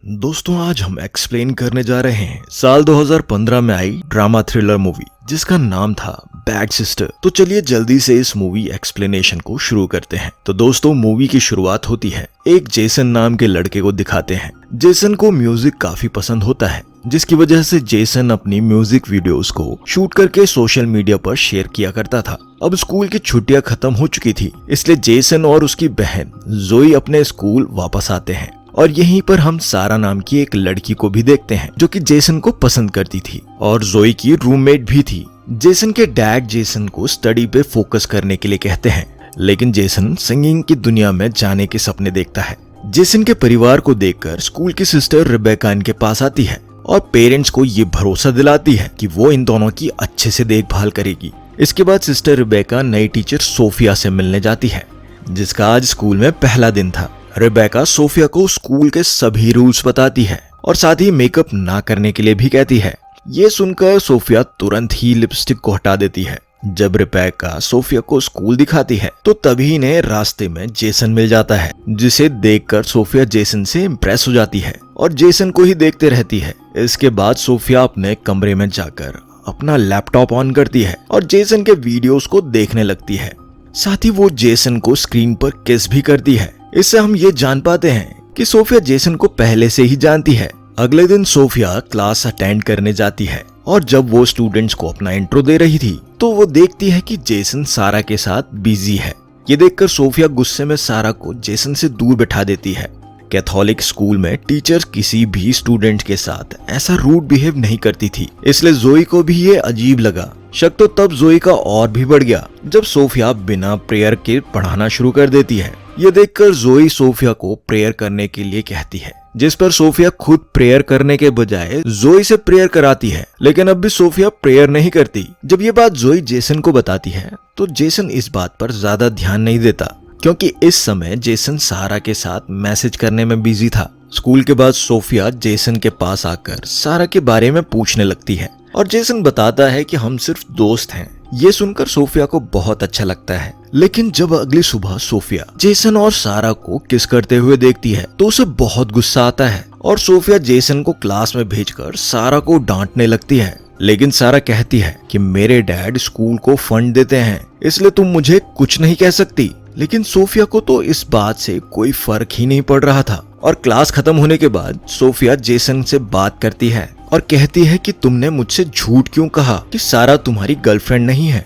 दोस्तों आज हम एक्सप्लेन करने जा रहे हैं साल 2015 में आई ड्रामा थ्रिलर मूवी जिसका नाम था बैड सिस्टर। तो चलिए जल्दी से इस मूवी एक्सप्लेनेशन को शुरू करते हैं। तो दोस्तों मूवी की शुरुआत होती है एक जेसन नाम के लड़के को दिखाते हैं। जेसन को म्यूजिक काफी पसंद होता है जिसकी वजह से जेसन अपनी म्यूजिक वीडियोस को शूट करके सोशल मीडिया पर शेयर किया करता था। अब स्कूल की छुट्टियां खत्म हो चुकी थी, इसलिए जेसन और उसकी बहन जोई अपने स्कूल वापस आते हैं और यहीं पर हम सारा नाम की एक लड़की को भी देखते हैं जो कि जेसन को पसंद करती थी और जोई की रूममेट भी थी। जेसन के डैड जेसन को स्टडी पे फोकस करने के लिए कहते हैं, लेकिन जेसन सिंगिंग की दुनिया में जाने के सपने देखता है। जेसन के परिवार को देखकर स्कूल की सिस्टर रिबेका इनके पास आती है और पेरेंट्स को ये भरोसा दिलाती है कि वो इन दोनों की अच्छे से देखभाल करेगी। इसके बाद सिस्टर रिबेका नई टीचर सोफिया से मिलने जाती है जिसका आज स्कूल में पहला दिन था। रिबेका सोफिया को स्कूल के सभी रूल्स बताती है और साथ ही मेकअप ना करने के लिए भी कहती है। ये सुनकर सोफिया तुरंत ही लिपस्टिक को हटा देती है। जब रिबेका सोफिया को स्कूल दिखाती है तो तभी इन्हें रास्ते में जेसन मिल जाता है, जिसे देखकर सोफिया जेसन से इम्प्रेस हो जाती है और जेसन को ही देखते रहती है। इसके बाद सोफिया अपने कमरे में जाकर अपना लैपटॉप ऑन करती है और जेसन के वीडियोस को देखने लगती है। साथ ही वो जेसन को स्क्रीन पर किस भी करती है। इससे हम ये जान पाते हैं कि सोफिया जेसन को पहले से ही जानती है। अगले दिन सोफिया क्लास अटेंड करने जाती है और जब वो स्टूडेंट्स को अपना इंट्रो दे रही थी तो वो देखती है कि जेसन सारा के साथ बिजी है। ये देखकर सोफिया गुस्से में सारा को जेसन से दूर बैठा देती है। कैथोलिक स्कूल में टीचर्स किसी भी स्टूडेंट के साथ ऐसा रूड बिहेव नहीं करती थी, इसलिए जोई को भी ये अजीब लगा। शक तो तब जोई का और भी बढ़ गया जब सोफिया बिना प्रेयर के पढ़ाना शुरू कर देती है। ये देखकर जोई सोफिया को प्रेयर करने के लिए कहती है, जिस पर सोफिया खुद प्रेयर करने के बजाय जोई से प्रेयर कराती है, लेकिन अब भी सोफिया प्रेयर नहीं करती। जब ये बात जोई जेसन को बताती है तो जेसन इस बात पर ज्यादा ध्यान नहीं देता क्योंकि इस समय जेसन सारा के साथ मैसेज करने में बिजी था। स्कूल के बाद सोफिया जेसन के पास आकर सारा के बारे में पूछने लगती है और जेसन बताता है कि हम सिर्फ दोस्त हैं। ये सुनकर सोफिया को बहुत अच्छा लगता है, लेकिन जब अगली सुबह सोफिया जेसन और सारा को किस करते हुए देखती है तो उसे बहुत गुस्सा आता है और सोफिया जेसन को क्लास में भेजकर सारा को डांटने लगती है। लेकिन सारा कहती है कि मेरे डैड स्कूल को फंड देते हैं, इसलिए तुम मुझे कुछ नहीं कह सकती। लेकिन सोफिया को तो इस बात से कोई फर्क ही नहीं पड़ रहा था और क्लास खत्म होने के बाद सोफिया जेसन से बात करती है और कहती है कि तुमने मुझसे झूठ क्यों कहा कि सारा तुम्हारी गर्लफ्रेंड नहीं है।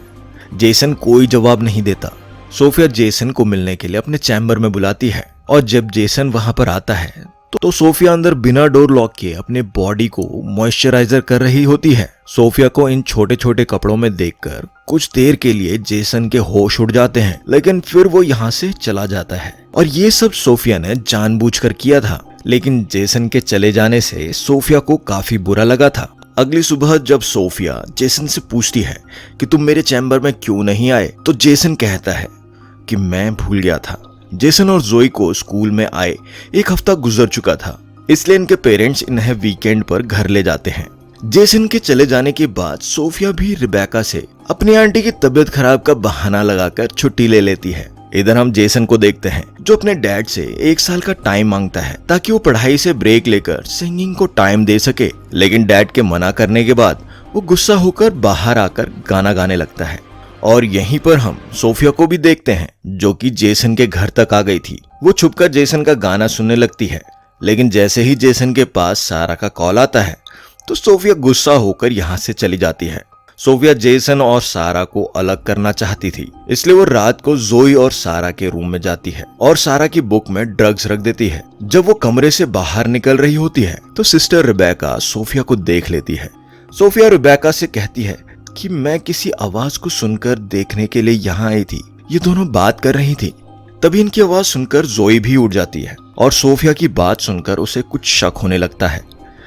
जेसन कोई जवाब नहीं देता। सोफिया जेसन को मिलने के लिए अपने चैम्बर में बुलाती है और जब जेसन वहां पर आता है तो सोफिया अंदर बिना डोर लॉक के अपने बॉडी को मॉइस्चराइजर कर रही होती है। सोफिया को इन छोटे छोटे कपड़ों में देखकर कुछ देर के लिए जेसन के होश उड़ जाते हैं, लेकिन फिर वो यहाँ से चला जाता है और ये सब सोफिया ने जानबूझकर किया था। लेकिन जेसन के चले जाने से सोफिया को काफी बुरा लगा था। अगली सुबह जब सोफिया जेसन से पूछती है कि तुम मेरे चैम्बर में क्यों नहीं आए तो जेसन कहता है कि मैं भूल गया था। जेसन और जोई को स्कूल में आए एक हफ्ता गुजर चुका था, इसलिए इनके पेरेंट्स इन्हें वीकेंड पर घर ले जाते हैं। जेसन के चले जाने के बाद सोफिया भी रिबेका से अपनी आंटी की तबीयत खराब का बहाना लगाकर छुट्टी ले लेती है। इधर हम जेसन को देखते हैं जो अपने डैड से 1 साल का टाइम मांगता है ताकि वो पढ़ाई से ब्रेक लेकर सिंगिंग को टाइम दे सके, लेकिन डैड के मना करने के बाद वो गुस्सा होकर बाहर आकर गाना गाने लगता है। और यहीं पर हम सोफिया को भी देखते हैं जो कि जेसन के घर तक आ गई थी। वो छुपकर जेसन का गाना सुनने लगती है, लेकिन जैसे ही जेसन के पास सारा का कॉल आता है तो सोफिया गुस्सा होकर यहाँ से चली जाती है। सोफिया जेसन और सारा को अलग करना चाहती थी, इसलिए वो रात को जोई और सारा के रूम में जाती है और सारा की बुक में ड्रग्स रख देती है। जब वो कमरे से बाहर निकल रही होती है तो सिस्टर रिबेका सोफिया को देख लेती है। सोफिया रिबेका से कहती है कि मैं किसी आवाज को सुनकर देखने के लिए यहाँ आई थी। ये दोनों बात कर रही थी, तभी इनकी आवाज सुनकर जोई भी उठ जाती है और सोफिया की बात सुनकर उसे कुछ शक होने लगता है।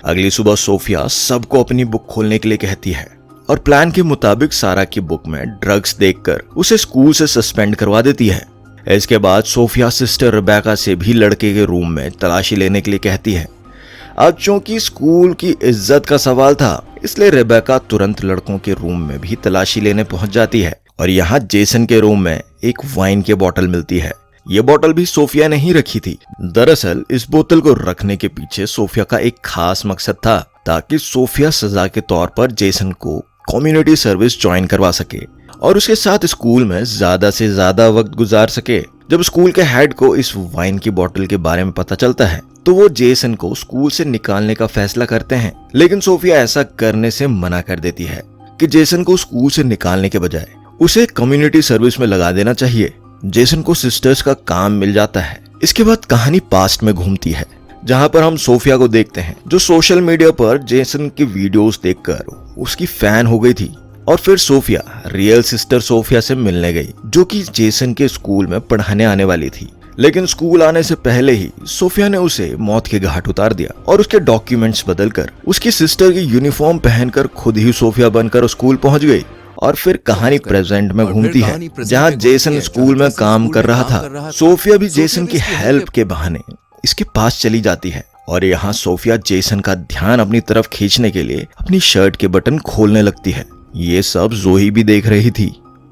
अगली सुबह सोफिया सबको अपनी बुक खोलने के लिए कहती है और प्लान के मुताबिक सारा की बुक में ड्रग्स देखकर उसे स्कूल से सस्पेंड करवा देती है। इसके बाद सोफिया सिस्टर रिबेका से भी लड़के के रूम में तलाशी लेने के लिए कहती है। अब चूंकि स्कूल की इज्जत का सवाल था, इसलिए रिबेका तुरंत लड़कों के रूम में भी तलाशी लेने पहुंच जाती है और यहाँ जेसन के रूम में एक वाइन की बोतल मिलती है। ये बोतल भी सोफिया ने ही रखी थी। दरअसल इस बोतल को रखने के पीछे सोफिया का एक खास मकसद था, ताकि सोफिया सजा के तौर पर जेसन को कम्युनिटी सर्विस ज्वाइन करवा सके और उसके साथ स्कूल में ज्यादा से ज्यादा वक्त गुजार सके। जब स्कूल के हेड को इस वाइन की बोतल के बारे में पता चलता है तो वो जेसन को स्कूल से निकालने का फैसला करते हैं, लेकिन सोफिया ऐसा करने से मना कर देती है कि जेसन को स्कूल से निकालने के बजाय उसे कम्युनिटी सर्विस में लगा देना चाहिए। जेसन को सिस्टर्स का काम मिल जाता है। इसके बाद कहानी पास्ट में घूमती है, जहां पर हम सोफिया को देखते हैं जो सोशल मीडिया पर जेसन की वीडियोस देखकर उसकी फैन हो गई थी और फिर सोफिया रियल सिस्टर सोफिया से मिलने गई, जो कि जेसन के स्कूल में पढ़ाने आने वाली थी। लेकिन स्कूल आने से पहले ही सोफिया ने उसे मौत के घाट उतार दिया और उसके डॉक्यूमेंट्स बदलकर उसकी सिस्टर की यूनिफॉर्म पहनकर खुद ही सोफिया बनकर स्कूल पहुंच गई। और फिर कहानी प्रेजेंट में घूमती है, जहां जेसन स्कूल में काम कर रहा था। सोफिया भी जेसन की हेल्प के बहाने इसके पास चली जाती है और यहाँ सोफिया जेसन का ध्यान अपनी तरफ खींचने के लिए अपनी शर्ट के बटन खोलने लगती है। ये सब जोही भी देख रही थी।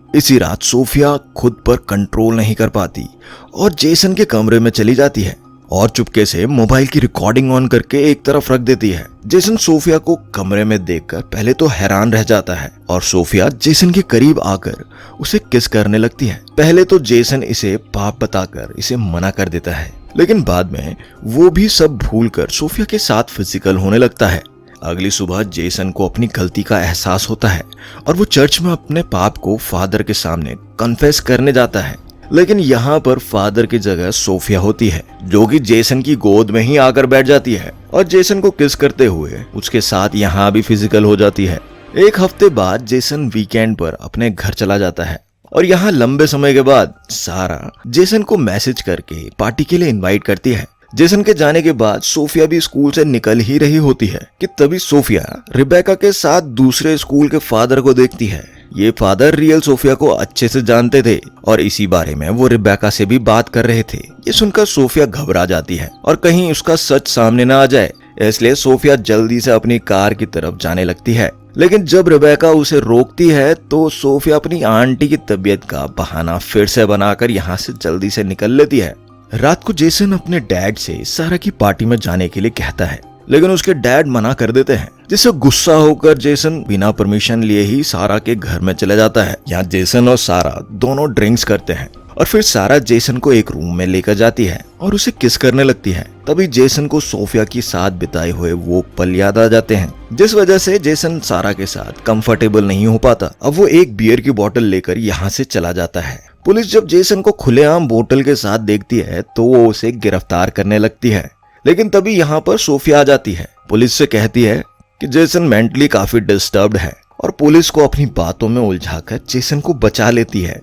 इसी रात सोफिया खुद पर कंट्रोल नहीं कर पाती और जेसन के कमरे में चली जाती है और चुपके से मोबाइल की रिकॉर्डिंग ऑन करके एक तरफ रख देती है। जेसन सोफिया को कमरे में देखकर पहले तो हैरान रह जाता है और सोफिया जेसन के करीब आकर उसे किस करने लगती है। पहले तो जेसन इसे पाप बताकर इसे मना कर देता है, लेकिन बाद में वो भी सब भूलकर सोफिया के साथ फिजिकल होने लगता है। अगली सुबह जेसन को अपनी गलती का एहसास होता है और वो चर्च में अपने पाप को फादर के सामने कन्फेस करने जाता है, लेकिन यहाँ पर फादर की जगह सोफिया होती है, जो कि जेसन की गोद में ही आकर बैठ जाती है और जेसन को किस करते हुए उसके साथ यहाँ भी फिजिकल हो जाती है। एक हफ्ते बाद जेसन वीकेंड पर अपने घर चला जाता है और यहाँ लंबे समय के बाद सारा जेसन को मैसेज करके पार्टी के लिए इनवाइट करती है। जेसन के जाने के बाद सोफिया भी स्कूल से निकल ही रही होती है कि तभी सोफिया रिबेका के साथ दूसरे स्कूल के फादर को देखती है। ये फादर रियल सोफिया को अच्छे से जानते थे और इसी बारे में वो रिबेका से भी बात कर रहे थे। ये सुनकर सोफिया घबरा जाती है और कहीं उसका सच सामने ना आ जाए, इसलिए सोफिया जल्दी से अपनी कार की तरफ जाने लगती है। लेकिन जब रिबेका उसे रोकती है तो सोफिया अपनी आंटी की तबीयत का बहाना फिर से बनाकर यहाँ से जल्दी से निकल लेती है। रात को जेसन अपने डैड से सारा की पार्टी में जाने के लिए कहता है, लेकिन उसके डैड मना कर देते हैं, जिससे गुस्सा होकर जेसन बिना परमिशन लिए ही सारा के घर में चले जाता है। यहाँ जेसन और सारा दोनों ड्रिंक्स करते हैं और फिर सारा जेसन को एक रूम में लेकर जाती है और उसे किस करने लगती है। तभी जेसन को सोफिया के साथ बिताए हुए वो पल याद आ जाते हैं, जिस वजह से जेसन सारा के साथ कंफर्टेबल नहीं हो पाता। अब वो एक बियर की बोतल लेकर यहाँ से चला जाता है। पुलिस जब जेसन को खुलेआम बोतल के साथ देखती है तो वो उसे गिरफ्तार करने लगती है, लेकिन तभी यहाँ पर सोफिया आ जाती है। पुलिस से कहती है कि जेसन मेंटली काफी डिस्टर्ब्ड है और पुलिस को अपनी बातों में उलझाकर जेसन को बचा लेती है।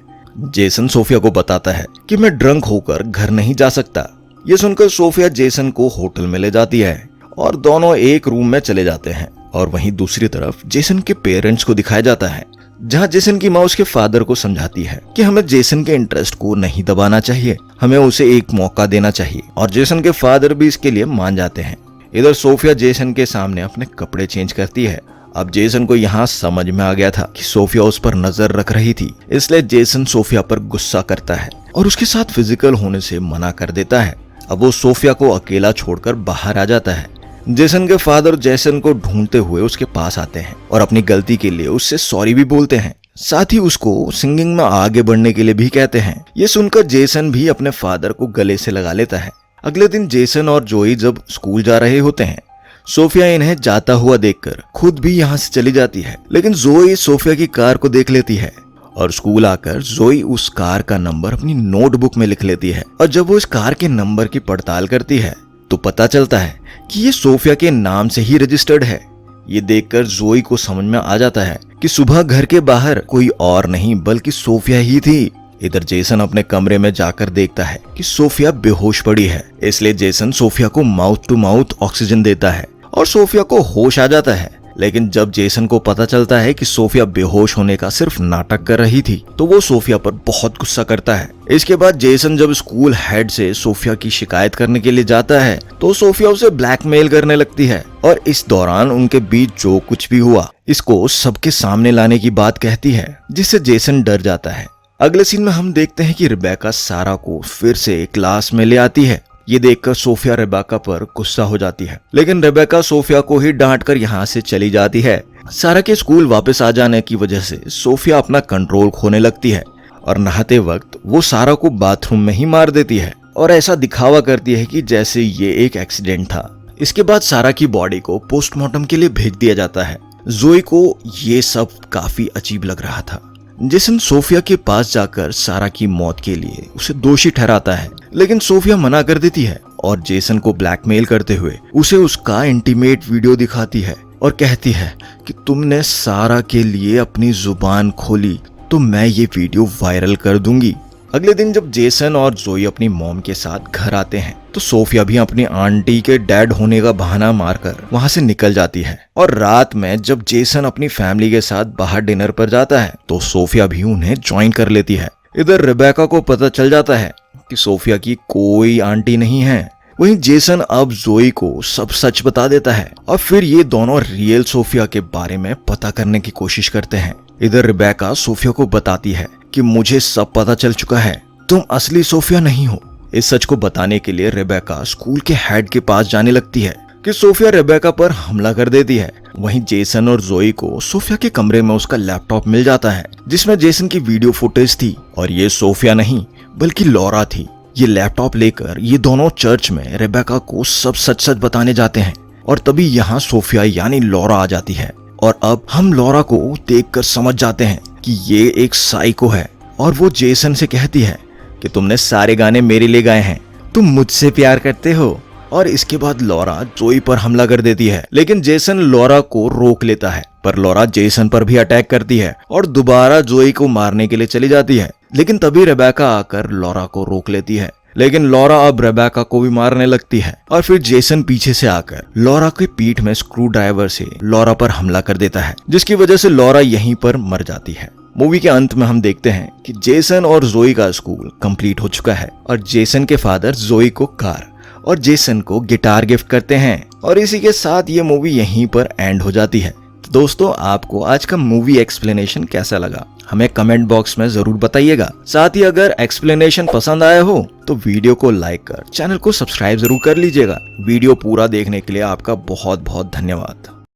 जेसन सोफिया को बताता है कि मैं ड्रंक होकर घर नहीं जा सकता। ये सुनकर सोफिया जेसन को होटल में ले जाती है और दोनों एक रूम में चले जाते हैं और वहीं दूसरी तरफ जेसन के पेरेंट्स को दिखाया जाता है, जहां जेसन की माँ उसके फादर को समझाती है कि हमें जेसन के इंटरेस्ट को नहीं दबाना चाहिए, हमें उसे एक मौका देना चाहिए और जेसन के फादर भी इसके लिए मान जाते हैं। इधर सोफिया जेसन के सामने अपने कपड़े चेंज करती है। अब जेसन को यहाँ समझ में आ गया था कि सोफिया उस पर नजर रख रही थी, इसलिए जेसन सोफिया पर गुस्सा करता है और उसके साथ फिजिकल होने से मना कर देता है। अब वो सोफिया को अकेला छोड़कर बाहर आ जाता है। जेसन के फादर जेसन को ढूंढते हुए उसके पास आते हैं और अपनी गलती के लिए उससे सॉरी भी बोलते हैं, साथ ही उसको सिंगिंग में आगे बढ़ने के लिए भी कहते हैं। ये सुनकर जेसन भी अपने फादर को गले से लगा लेता है। अगले दिन जेसन और जोई जब स्कूल जा रहे होते हैं, सोफिया इन्हें जाता हुआ देखकर खुद भी यहाँ से चली जाती है, लेकिन जोई सोफिया की कार को देख लेती है और स्कूल आकर जोई उस कार का नंबर अपनी नोटबुक में लिख लेती है। और जब वो इस कार के नंबर की पड़ताल करती है तो पता चलता है कि ये सोफिया के नाम से ही रजिस्टर्ड है। ये देखकर जोई को समझ में आ जाता है कि सुबह घर के बाहर कोई और नहीं बल्कि सोफिया ही थी। इधर जेसन अपने कमरे में जाकर देखता है कि सोफिया बेहोश पड़ी है, इसलिए जेसन सोफिया को माउथ टू माउथ ऑक्सीजन देता है और सोफिया को होश आ जाता है। लेकिन जब जेसन को पता चलता है कि सोफिया बेहोश होने का सिर्फ नाटक कर रही थी तो वो सोफिया पर बहुत गुस्सा करता है। इसके बाद जेसन जब स्कूल हेड से सोफिया की शिकायत करने के लिए जाता है तो सोफिया उसे ब्लैकमेल करने लगती है और इस दौरान उनके बीच जो कुछ भी हुआ इसको सबके सामने लाने की बात कहती है, जिससे जेसन डर जाता है अगले सीन में हम देखते हैं कि रेबेका सारा को फिर से क्लास में ले आती है। ये देखकर सोफिया रेबेका पर गुस्सा हो जाती है, लेकिन रेबेका सोफिया को ही डांट कर यहाँ से चली जाती है। सारा के स्कूल वापस आ जाने की वजह से सोफिया अपना कंट्रोल खोने लगती है और नहाते वक्त वो सारा को बाथरूम में ही मार देती है और ऐसा दिखावा करती है कि जैसे ये एक एक्सीडेंट था। इसके बाद सारा की बॉडी को पोस्टमार्टम के लिए भेज दिया जाता है। जोई को ये सब काफी अजीब लग रहा था। जेसन सोफिया के पास जाकर सारा की मौत के लिए उसे दोषी ठहराता है, लेकिन सोफिया मना कर देती है और जेसन को ब्लैकमेल करते हुए उसे उसका इंटीमेट वीडियो दिखाती है और कहती है कि तुमने सारा के लिए अपनी जुबान खोली तो मैं ये वीडियो वायरल कर दूंगी। अगले दिन जब जेसन और जोई अपनी मॉम के साथ घर आते हैं तो सोफिया भी अपनी आंटी के डैड होने का बहाना मारकर वहां से निकल जाती है। और रात में जब जेसन अपनी फैमिली के साथ बाहर डिनर पर जाता है तो सोफिया भी उन्हें ज्वाइन कर लेती है। इधर रेबेका को पता चल जाता है कि सोफिया की कोई आंटी नहीं है। वहीं जेसन अब जोई को सब सच बता देता है और फिर ये दोनों रियल सोफिया के बारे में पता करने की कोशिश करते हैं। इधर रेबेका सोफिया को बताती है कि मुझे सब पता चल चुका है, तुम असली सोफिया नहीं हो। इस सच को बताने के लिए रेबेका स्कूल के हेड के पास जाने लगती है कि सोफिया रेबेका पर हमला कर देती है। वहीं जेसन और जोई को सोफिया के कमरे में उसका लैपटॉप मिल जाता है जिसमें जेसन की वीडियो फुटेज थी और ये सोफिया नहीं बल्कि लॉरा थी। ये लैपटॉप लेकर ये दोनों चर्च में रेबेका को सब सच सच बताने जाते हैं और तभी यहाँ सोफिया यानी लॉरा आ जाती है। और अब हम लॉरा को देखकर समझ जाते हैं कि ये एक साइको है और वो जेसन से कहती है कि तुमने सारे गाने मेरे लिए गाए हैं, तुम मुझसे प्यार करते हो। और इसके बाद लॉरा जोई पर हमला कर देती है, लेकिन जेसन लॉरा को रोक लेता है। पर लॉरा जेसन पर भी अटैक करती है और दोबारा जोई को मारने के लिए चली जाती है, लेकिन तभी रेबेका आकर लॉरा को रोक लेती है। लेकिन लॉरा अब रेबेका को भी मारने लगती है और फिर जेसन पीछे से आकर लॉरा की पीठ में स्क्रू ड्राइवर से लॉरा पर हमला कर देता है, जिसकी वजह से लॉरा यहीं पर मर जाती है। मूवी के अंत में हम देखते हैं कि जेसन और जोई का स्कूल कंप्लीट हो चुका है और जेसन के फादर जोई को कार और जेसन को गिटार गिफ्ट करते हैं और इसी के साथ ये मूवी यहीं पर एंड हो जाती है। तो दोस्तों, आपको आज का मूवी एक्सप्लेनेशन कैसा लगा हमें कमेंट बॉक्स में जरूर बताइएगा। साथ ही अगर एक्सप्लेनेशन पसंद आया हो तो वीडियो को लाइक कर चैनल को सब्सक्राइब जरूर कर लीजिएगा। वीडियो पूरा देखने के लिए आपका बहुत बहुत धन्यवाद।